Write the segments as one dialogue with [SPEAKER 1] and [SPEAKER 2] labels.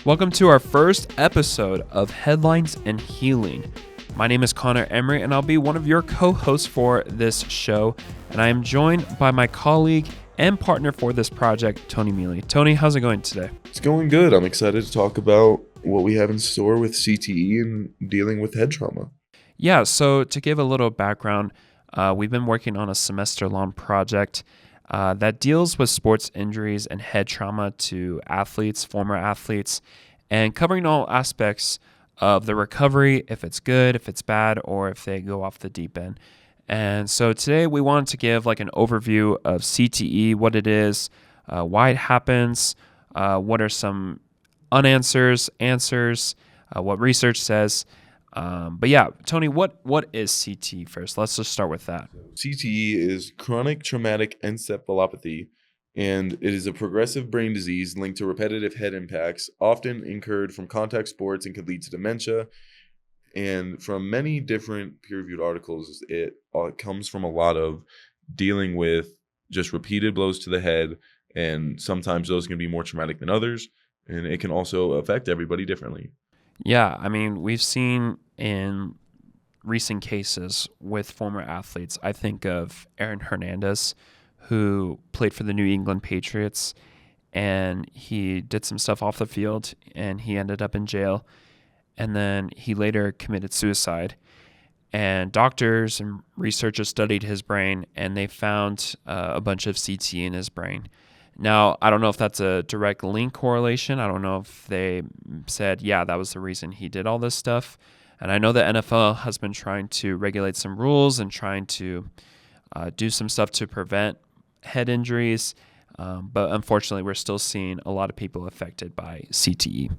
[SPEAKER 1] Welcome to our first episode of Headlines and Healing. My name is Connor Emery, and I'll be one of your co-hosts for this show. And I am joined by my colleague and partner for this project, Tony Miele. Tony, how's it going today?
[SPEAKER 2] It's going good. I'm excited to talk about what we have in store with CTE and dealing with head trauma.
[SPEAKER 1] Yeah, so to give a little background, we've been working on a semester-long project that deals with sports injuries and head trauma to athletes, former athletes, and covering all aspects of the recovery, if it's good, if it's bad, or if they go off the deep end. And so today we wanted to give like an overview of CTE, what it is, why it happens, what are some answers, what research says. But yeah, Tony, what is CTE first? Let's just start with that.
[SPEAKER 2] CTE is chronic traumatic encephalopathy, and it is a progressive brain disease linked to repetitive head impacts, often incurred from contact sports and could lead to dementia. And from many different peer-reviewed articles, it comes from a lot of dealing with just repeated blows to the head, and sometimes those can be more traumatic than others, and it can also affect everybody differently.
[SPEAKER 1] Yeah, I mean, we've seen in recent cases with former athletes, I think of Aaron Hernandez, who played for the New England Patriots, and he did some stuff off the field, and he ended up in jail, and then he later committed suicide. And doctors and researchers studied his brain, and they found a bunch of CTE in his brain. Now, I don't know if that's a direct link correlation. I don't know if they said, yeah, that was the reason he did all this stuff. And I know the NFL has been trying to regulate some rules and trying to do some stuff to prevent head injuries. But unfortunately, we're still seeing a lot of people affected by CTE.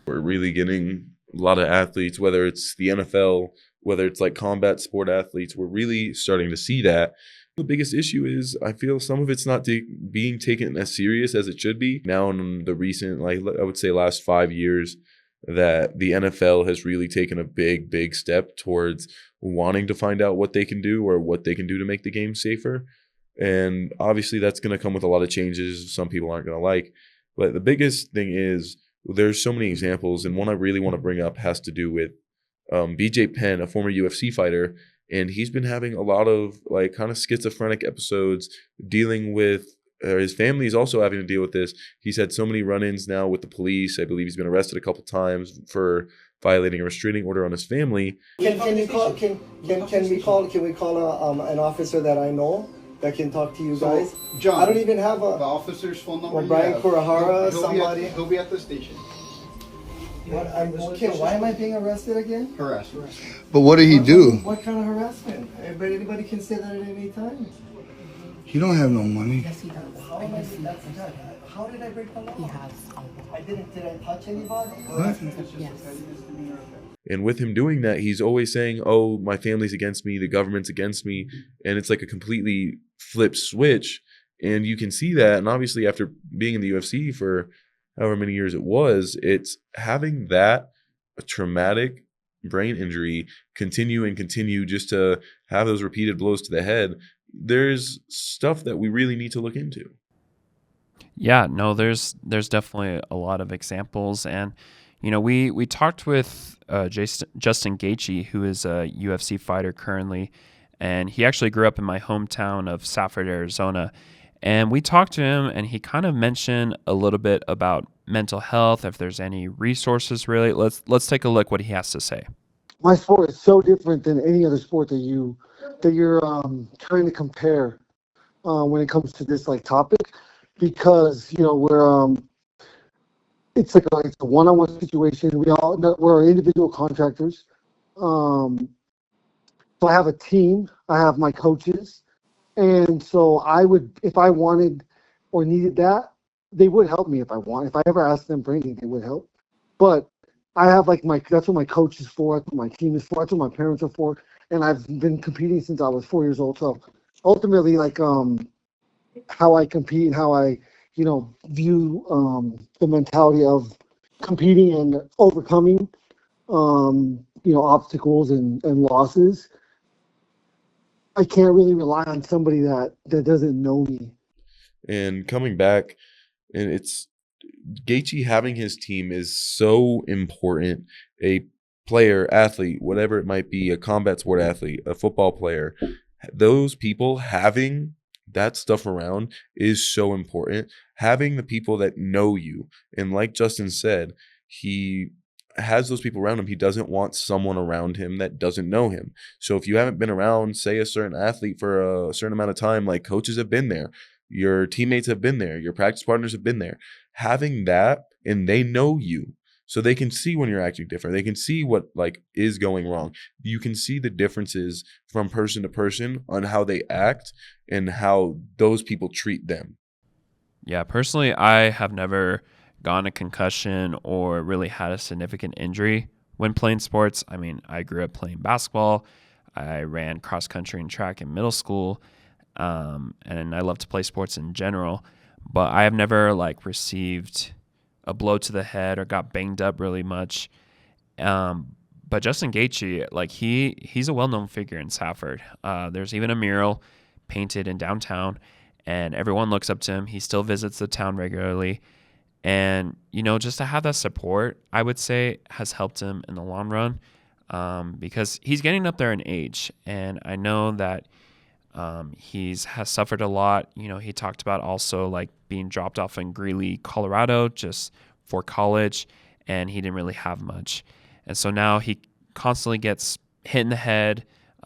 [SPEAKER 2] We're really getting a lot of athletes, whether it's the NFL, whether it's like combat sport athletes, we're really starting to see that. The biggest issue is I feel some of it's not being taken as serious as it should be. Now in the recent, I would say last 5 years, that the NFL has really taken a big step towards wanting to find out what they can do or what they can do to make the game safer. And obviously that's going to come with a lot of changes some people aren't going to like. But the biggest thing is there's so many examples, and one I really want to bring up has to do with BJ Penn, a former UFC fighter. And he's been having a lot of like kind of schizophrenic episodes dealing with his family is also having to deal with this. He's had so many run-ins now with the police. I believe he's been arrested a couple times for violating a restraining order on his family.
[SPEAKER 3] Can we call an officer that I know that can talk to you guys?
[SPEAKER 4] So, John,
[SPEAKER 3] I don't even have
[SPEAKER 4] the officer's phone number.
[SPEAKER 3] Or Brian Kurahara,
[SPEAKER 4] somebody. He'll be at the station.
[SPEAKER 3] Why am I being arrested again?
[SPEAKER 4] Harassment.
[SPEAKER 5] But what did he do?
[SPEAKER 3] What kind of harassment? Anybody can say that at any time.
[SPEAKER 5] He don't have no money.
[SPEAKER 3] Yes, he does. How did I break the law?
[SPEAKER 6] He has.
[SPEAKER 3] Did I touch anybody?
[SPEAKER 5] What?
[SPEAKER 6] Yes.
[SPEAKER 2] And with him doing that, he's always saying, oh, my family's against me, the government's against me. And it's like a completely flipped switch. And you can see that. And obviously after being in the UFC for however many years it was, it's having that traumatic brain injury continue just to have those repeated blows to the head. There's stuff that we really need to look into.
[SPEAKER 1] Yeah, no, there's definitely a lot of examples. And, you know, we talked with Justin Gaethje, who is a UFC fighter currently, and he actually grew up in my hometown of Safford, Arizona. And we talked to him, and he kind of mentioned a little bit about mental health, if there's any resources really. Let's take a look what he has to say.
[SPEAKER 7] My sport is so different than any other sport that you're trying to compare when it comes to this like topic, because we're it's a one-on-one situation. We're individual contractors. So I have a team. I have my coaches. And so I would, if I wanted or needed that, they would help me if I ever asked them for anything, they would help. But I have that's what my coach is for, that's what my team is for, that's what my parents are for. And I've been competing since I was 4 years old. So ultimately, how I compete and how I, view the mentality of competing and overcoming, obstacles and losses. I can't really rely on somebody that doesn't know me.
[SPEAKER 2] And coming back, and it's Gaethje having his team is so important. A player, athlete, whatever it might be, a combat sport athlete, a football player, those people having that stuff around is so important. Having the people that know you, and like Justin said, he has those people around him. He doesn't want someone around him that doesn't know him. So if you haven't been around, say, a certain athlete for a certain amount of time, like coaches have been there, your teammates have been there, your practice partners have been there, having that, and they know you, so they can see when you're acting different. They can see what like is going wrong. You can see the differences from person to person on how they act and how those people treat them.
[SPEAKER 1] Yeah, personally, I have never gotten a concussion or really had a significant injury when playing sports. I mean, I grew up playing basketball. I ran cross country and track in middle school, and I love to play sports in general. But I have never like received a blow to the head or got banged up really much. But Justin Gaethje, like he's a well-known figure in Safford. There's even a mural painted in downtown, and everyone looks up to him. He still visits the town regularly. And, just to have that support, I would say, has helped him in the long run, because he's getting up there in age. And I know that has suffered a lot. He talked about also like being dropped off in Greeley, Colorado, just for college, and he didn't really have much. And so now he constantly gets hit in the head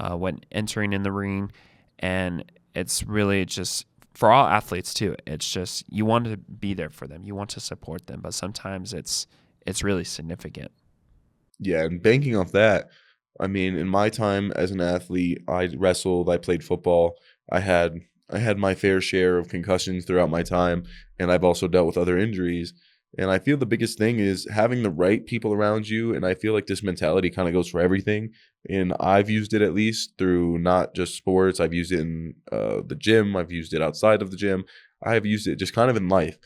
[SPEAKER 1] when entering in the ring, and it's really just for all athletes too. It's just you want to be there for them, you want to support them, but sometimes it's really significant.
[SPEAKER 2] Yeah, and banking off that, I mean, in my time as an athlete, I wrestled, I played football. I had I had my fair share of concussions throughout my time, and I've also dealt with other injuries. And I feel the biggest thing is having the right people around you, and I feel like this mentality kind of goes for everything. And I've used it at least through not just sports. I've used it in the gym. I've used it outside of the gym. I have used it just kind of in life.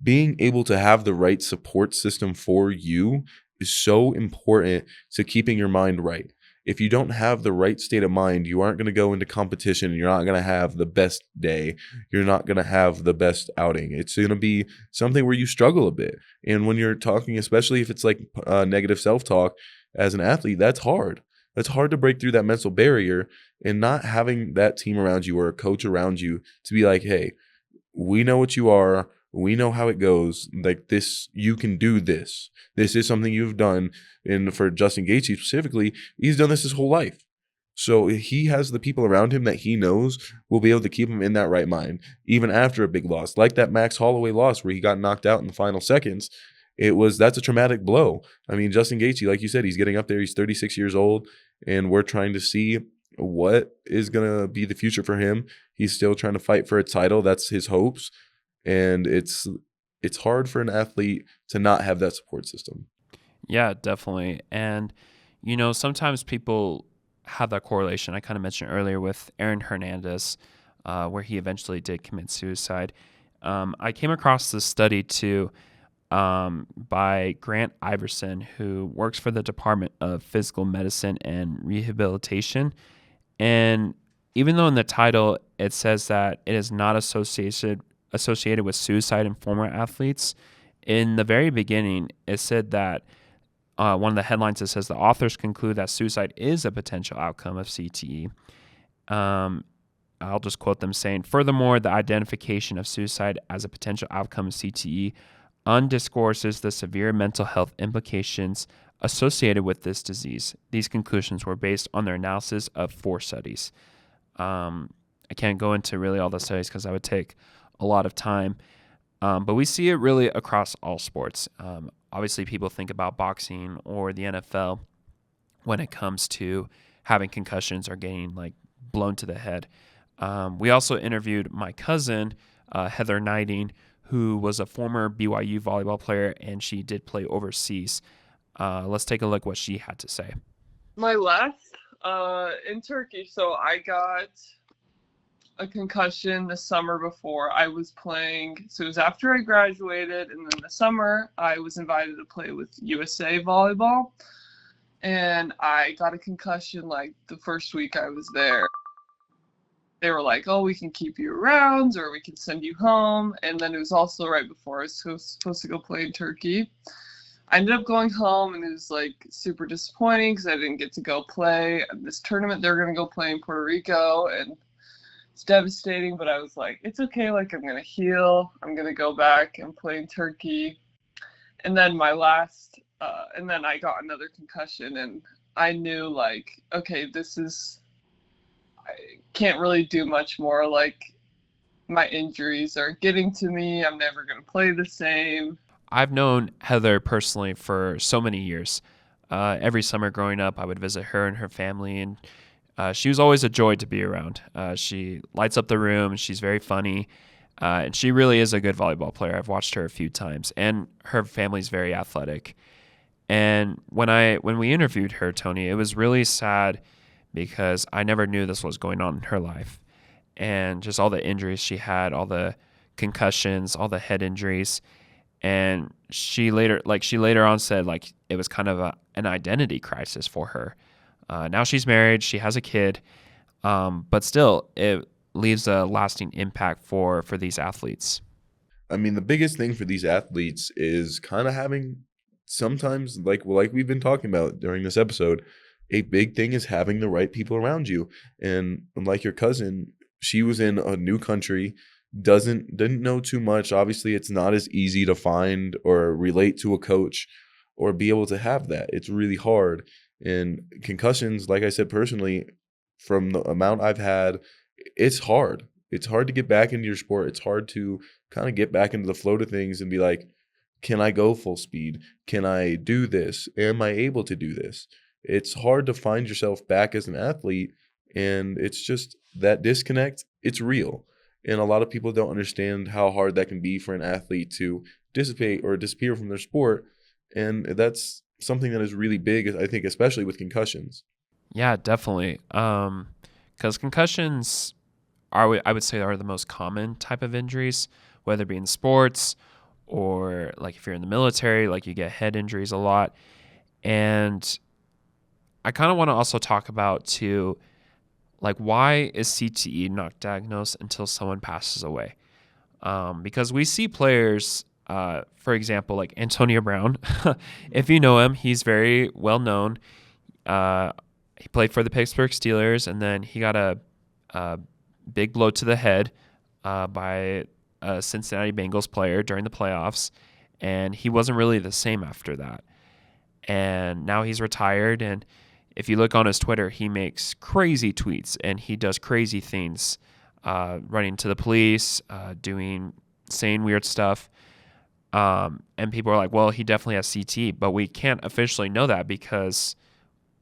[SPEAKER 2] Being able to have the right support system for you is so important to keeping your mind right. If you don't have the right state of mind, you aren't going to go into competition and you're not going to have the best day. You're not going to have the best outing. It's going to be something where you struggle a bit. And when you're talking, especially if it's like negative self-talk as an athlete, that's hard. That's hard to break through that mental barrier, and not having that team around you or a coach around you to be like, hey, we know what you are. We know how it goes. Like this, you can do this. This is something you've done. And for Justin Gaethje specifically, he's done this his whole life. So he has the people around him that he knows will be able to keep him in that right mind, even after a big loss. Like that Max Holloway loss where he got knocked out in the final seconds. That's a traumatic blow. I mean, Justin Gaethje, like you said, he's getting up there. He's 36 years old, and we're trying to see what is going to be the future for him. He's still trying to fight for a title. That's his hopes. And it's hard for an athlete to not have that support system.
[SPEAKER 1] Yeah, definitely. And, sometimes people have that correlation I kind of mentioned earlier with Aaron Hernandez, where he eventually did commit suicide. I came across this study too by Grant Iverson, who works for the Department of Physical Medicine and Rehabilitation. And even though in the title it says that it is not associated with suicide in former athletes, in the very beginning, it said that one of the headlines, it says the authors conclude that suicide is a potential outcome of CTE. I'll just quote them saying, furthermore, the identification of suicide as a potential outcome of CTE underscores the severe mental health implications associated with this disease. These conclusions were based on their analysis of 4 studies. I can't go into really all the studies because that would take a lot of time. But we see it really across all sports. Obviously, people think about boxing or the NFL when it comes to having concussions or getting like blown to the head. We also interviewed my cousin, Heather Knighting, who was a former BYU volleyball player, and she did play overseas. Let's take a look what she had to say.
[SPEAKER 6] My last in Turkey, so I got a concussion the summer before I was playing. So it was after I graduated, and then the summer I was invited to play with USA volleyball, and I got a concussion like the first week I was there. they were like, oh, we can keep you around or we can send you home. And then it was also right before I was supposed to go play in Turkey. I ended up going home, and it was like super disappointing because I didn't get to go play this tournament. They're going to go play in Puerto Rico, and it's devastating, but I was like, it's okay. Like, I'm going to heal. I'm going to go back and play in Turkey. And then and then I got another concussion, and I knew, like, okay, I can't really do much more. Like, my injuries are getting to me. I'm never going to play the same.
[SPEAKER 1] I've known Heather personally for so many years. Every summer growing up, I would visit her and her family, and she was always a joy to be around. She lights up the room. She's very funny, and she really is a good volleyball player. I've watched her a few times, and her family's very athletic. And when we interviewed her, Tony, it was really sad because I never knew this was going on in her life, and just all the injuries she had, all the concussions, all the head injuries. And she later on said like it was kind of an identity crisis for her. Now she's married, she has a kid, but still it leaves a lasting impact for these athletes.
[SPEAKER 2] I mean, the biggest thing for these athletes is kind of having sometimes, like we've been talking about during this episode, a big thing is having the right people around you. And like your cousin, she was in a new country, didn't know too much. Obviously, it's not as easy to find or relate to a coach or be able to have that. It's really hard. And concussions, like I said personally, from the amount I've had, it's hard. It's hard to get back into your sport. It's hard to kind of get back into the flow of things and be like, can I go full speed? Can I do this? Am I able to do this? It's hard to find yourself back as an athlete, and it's just that disconnect, it's real. And a lot of people don't understand how hard that can be for an athlete to dissipate or disappear from their sport. And that's something that is really big, I think, especially with concussions.
[SPEAKER 1] Yeah, definitely. Because concussions I would say are the most common type of injuries, whether it be in sports or like if you're in the military, like you get head injuries a lot. And I kind of want to also talk about too, like why is CTE not diagnosed until someone passes away? Because we see players, for example, like Antonio Brown. If you know him, he's very well known. He played for the Pittsburgh Steelers, and then he got a big blow to the head by a Cincinnati Bengals player during the playoffs, and he wasn't really the same after that. And now he's retired, and if you look on his Twitter, he makes crazy tweets, and he does crazy things, running to the police, saying weird stuff. And people are like, well, he definitely has CTE, but we can't officially know that because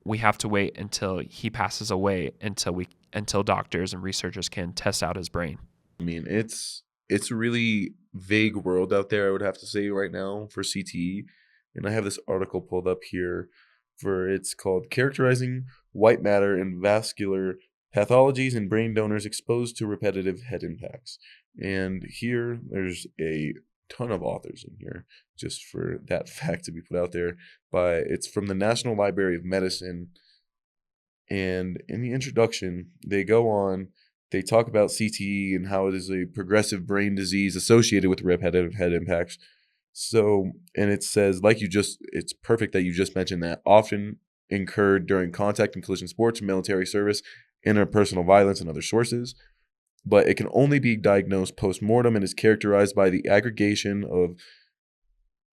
[SPEAKER 1] we have to wait until he passes away until doctors and researchers can test out his brain.
[SPEAKER 2] I mean, it's a really vague world out there, I would have to say right now for CTE. And I have this article pulled up here it's called Characterizing White Matter and Vascular Pathologies in Brain Donors Exposed to Repetitive Head Impacts. And here there's a ton of authors in here, just for that fact to be put out there. It's from the National Library of Medicine. And in the introduction, they talk about CTE and how it is a progressive brain disease associated with repetitive head impacts. So, and it says, it's perfect that you just mentioned that, often incurred during contact and collision sports, military service, interpersonal violence, and other sources. But it can only be diagnosed post-mortem and is characterized by the aggregation of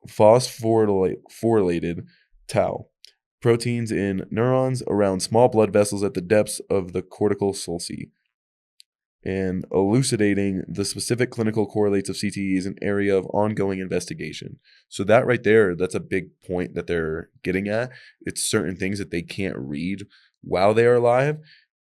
[SPEAKER 2] phosphorylated tau proteins in neurons around small blood vessels at the depths of the cortical sulci. And elucidating the specific clinical correlates of CTE is an area of ongoing investigation. So that right there, that's a big point that they're getting at. It's certain things that they can't read while they are alive.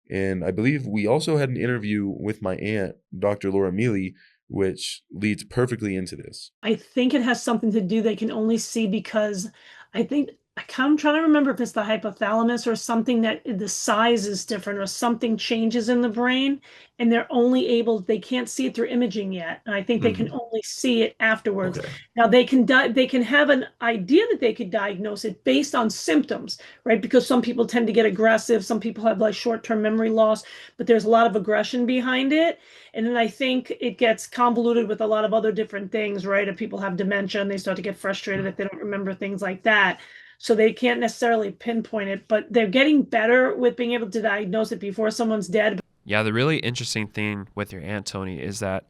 [SPEAKER 2] And I believe we also had an interview with my aunt, Dr. Laura Miele, which leads perfectly into this.
[SPEAKER 8] I think it has something to do they can only see because I think I'm trying to remember if it's the hypothalamus or something, that the size is different or something changes in the brain, and they can't see it through imaging yet. And I think they can only see it afterwards.
[SPEAKER 2] Okay.
[SPEAKER 8] Now they can have an idea that they could diagnose it based on symptoms, right? Because some people tend to get aggressive, some people have like short-term memory loss, but there's a lot of aggression behind it. And then I think it gets convoluted with a lot of other different things, right? If people have dementia and they start to get frustrated if they don't remember things like that. So they can't necessarily pinpoint it, but they're getting better with being able to diagnose it before someone's dead.
[SPEAKER 1] Yeah, the really interesting thing with your Aunt Tony is that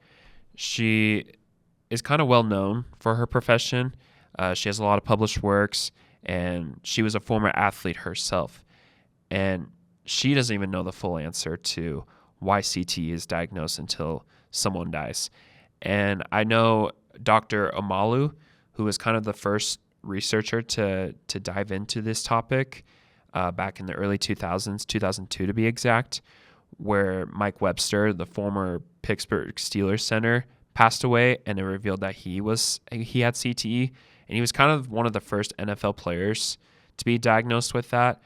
[SPEAKER 1] she is kind of well known for her profession. She has a lot of published works, and she was a former athlete herself. And she doesn't even know the full answer to why CTE is diagnosed until someone dies. And I know Dr. Amalu, who was kind of the first researcher to dive into this topic back in the early 2000s, 2002 to be exact, where Mike Webster, the former Pittsburgh Steelers center, passed away, and it revealed that he had CTE, and he was kind of one of the first NFL players to be diagnosed with that.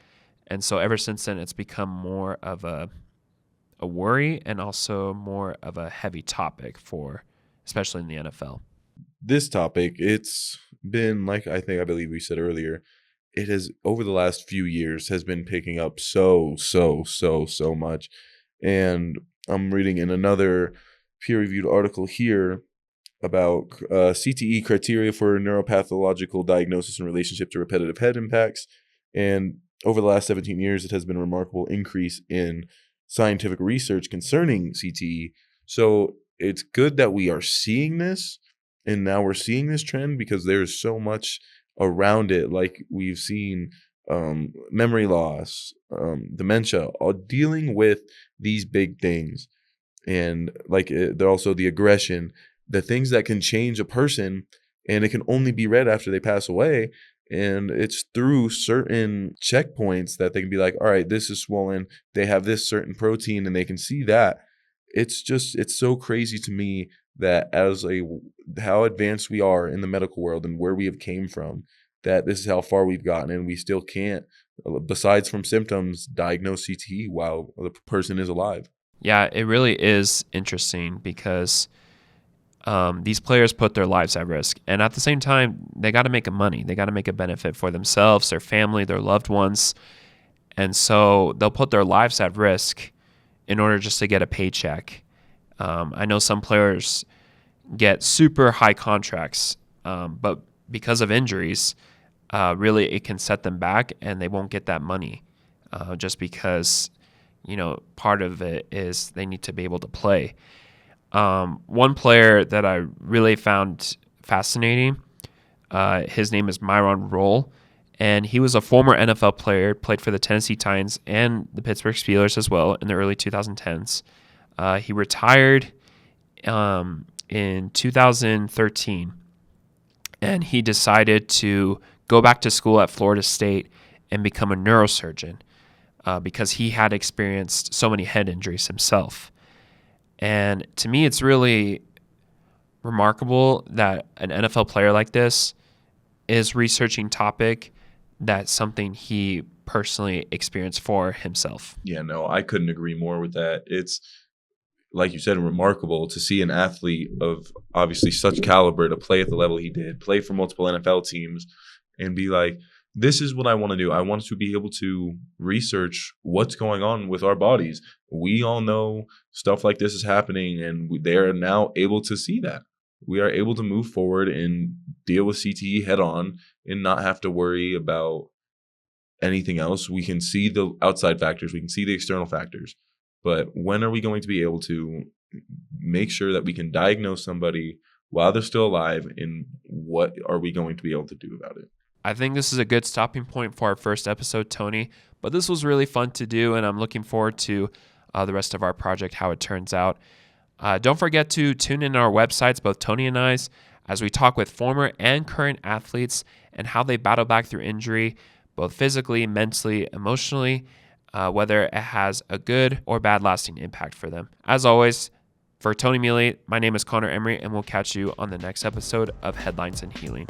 [SPEAKER 1] And so ever since then, it's become more of a worry and also more of a heavy topic for, especially in the NFL.
[SPEAKER 2] This topic, it's been, like I believe we said earlier, it has, over the last few years, has been picking up so much. And I'm reading in another peer-reviewed article here about CTE criteria for neuropathological diagnosis in relationship to repetitive head impacts. And over the last 17 years, it has been a remarkable increase in scientific research concerning CTE. So it's good that we are seeing this, and now we're seeing this trend because there's so much around it. Like we've seen memory loss, dementia, all dealing with these big things. And like they're also the aggression, the things that can change a person, and it can only be read after they pass away. And it's through certain checkpoints that they can be like, all right, this is swollen. They have this certain protein and they can see that. It's so crazy to me that how advanced we are in the medical world and where we have came from, that this is how far we've gotten, and we still can't, besides from symptoms, diagnose CTE while the person is alive.
[SPEAKER 1] Yeah, it really is interesting because these players put their lives at risk. And at the same time, they got to make a money. They got to make a benefit for themselves, their family, their loved ones. And so they'll put their lives at risk in order just to get a paycheck. I know some players get super high contracts, but because of injuries, really it can set them back and they won't get that money just because, part of it is they need to be able to play. One player that I really found fascinating, his name is Myron Rolle, and he was a former NFL player, played for the Tennessee Titans and the Pittsburgh Steelers as well in the early 2010s. He retired in 2013, and he decided to go back to school at Florida State and become a neurosurgeon because he had experienced so many head injuries himself. And to me, it's really remarkable that an NFL player like this is researching topic that's something he personally experienced for himself.
[SPEAKER 2] Yeah, no, I couldn't agree more with that. It's, like you said, remarkable to see an athlete of obviously such caliber to play at the level he did, play for multiple NFL teams, and be like, this is what I want to do. I want to be able to research what's going on with our bodies. We all know stuff like this is happening, and they are now able to see that. We are able to move forward and deal with CTE head on and not have to worry about anything else. We can see the outside factors. We can see the external factors. But when are we going to be able to make sure that we can diagnose somebody while they're still alive, and what are we going to be able to do about it?
[SPEAKER 1] I think this is a good stopping point for our first episode, Tony, but this was really fun to do, and I'm looking forward to the rest of our project, how it turns out. Don't forget to tune in our websites, both Tony and I's, as we talk with former and current athletes and how they battle back through injury, both physically, mentally, emotionally, whether it has a good or bad lasting impact for them. As always, for Tony Miele, my name is Connor Emery, and we'll catch you on the next episode of Headlines and Healing.